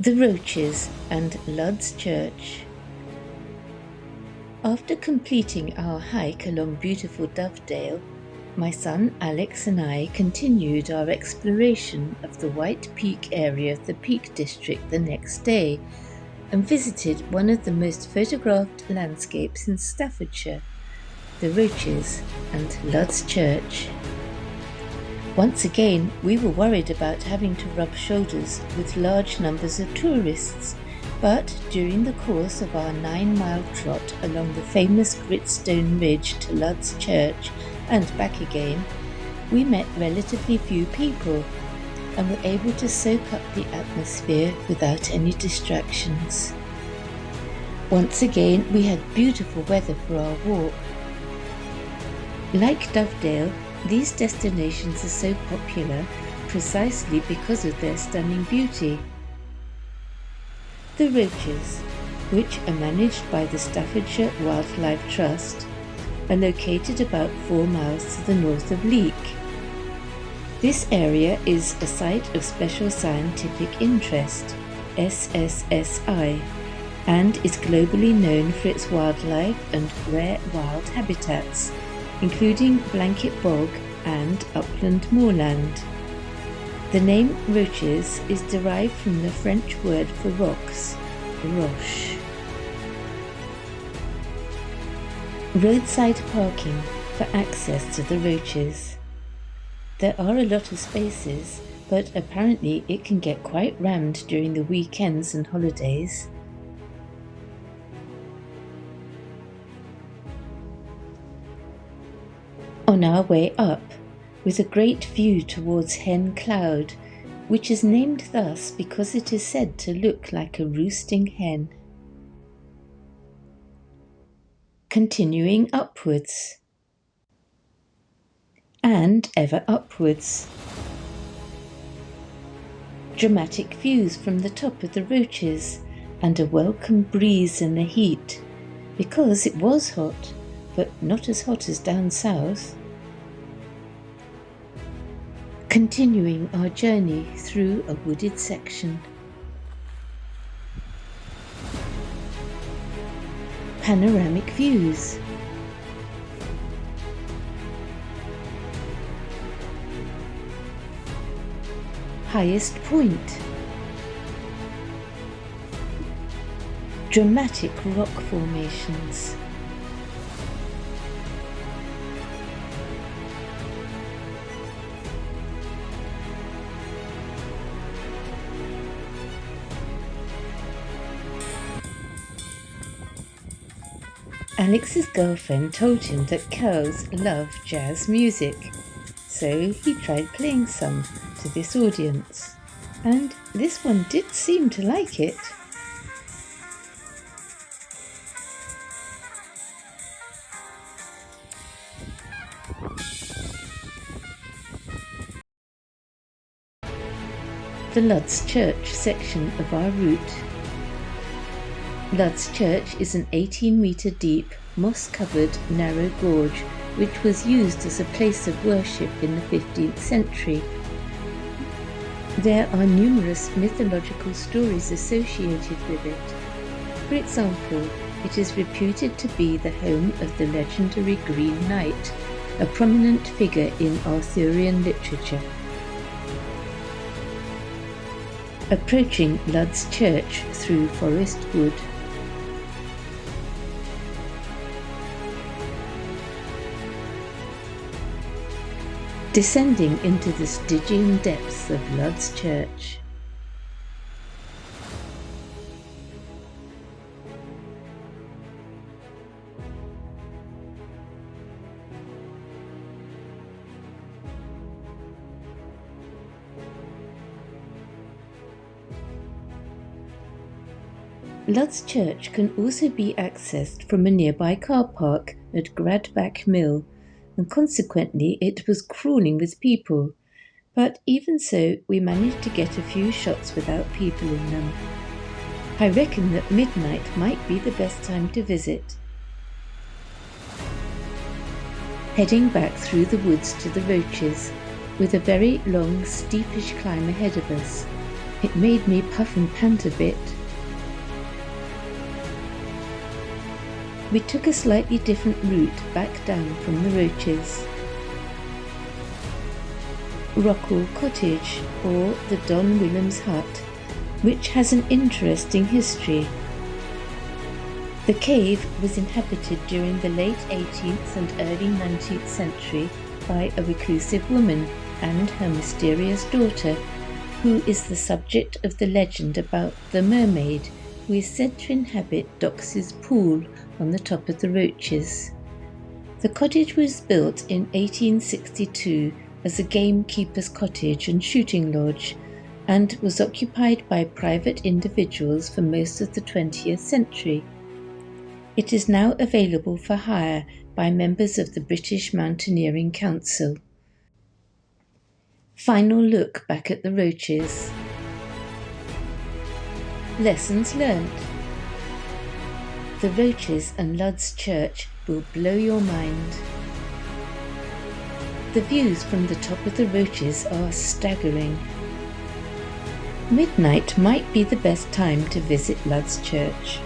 The Roaches and Lud's Church. After completing our hike along beautiful Dovedale, my son Alex and I continued our exploration of the White Peak area of the Peak District the next day and visited one of the most photographed landscapes in Staffordshire, the Roaches and Lud's Church. Once again, we were worried about having to rub shoulders with large numbers of tourists, but during the course of our 9-mile trot along the famous gritstone ridge to Lud's Church and back again, we met relatively few people and were able to soak up the atmosphere without any distractions. Once again, we had beautiful weather for our walk. Like Dovedale, these destinations are so popular precisely because of their stunning beauty. The Roaches, which are managed by the Staffordshire Wildlife Trust, are located about 4 miles to the north of Leek. This area is a Site of Special Scientific Interest, SSSI, and is globally known for its wildlife and rare wild habitats, including blanket bog and upland moorland. The name Roaches is derived from the French word for rocks, roche. Roadside parking for access to the Roaches. There are a lot of spaces, but apparently it can get quite rammed during the weekends and holidays. On our way up, with a great view towards Hen Cloud, which is named thus because it is said to look like a roosting hen. Continuing upwards, and ever upwards. Dramatic views from the top of the Roaches, and a welcome breeze in the heat, because it was hot, but not as hot as down south. Continuing our journey through a wooded section. Panoramic views. Highest point. Dramatic rock formations. Alex's girlfriend told him that cows love jazz music, so he tried playing some to this audience, and this one did seem to like it. The Lud's Church section of our route. Lud's Church is an 18-metre deep, moss-covered, narrow gorge which was used as a place of worship in the 15th century. There are numerous mythological stories associated with it. For example, it is reputed to be the home of the legendary Green Knight, a prominent figure in Arthurian literature. Approaching Lud's Church through forest wood. Descending into the Stygian depths of Lud's Church. Lud's Church can also be accessed from a nearby car park at Gradback Mill, and consequently it was crawling with people, but even so we managed to get a few shots without people in them. I reckon that midnight might be the best time to visit. Heading back through the woods to the Roaches, with a very long steepish climb ahead of us, It made me puff and pant a bit. We took a slightly different route back down from the Roaches. Rockall Cottage, or the Don Williams Hut, which has an interesting history. The cave was inhabited during the late 18th and early 19th century by a reclusive woman and her mysterious daughter, who is the subject of the legend about the mermaid who is said to inhabit Dox's pool on the top of the Roaches. The cottage was built in 1862 as a gamekeeper's cottage and shooting lodge, and was occupied by private individuals for most of the 20th century. It is now available for hire by members of the British Mountaineering Council. Final look back at the Roaches. Lessons learnt. The Roaches and Lud's church will blow your mind. The views from the top of the Roaches are staggering. Midnight might be the best time to visit Lud's church.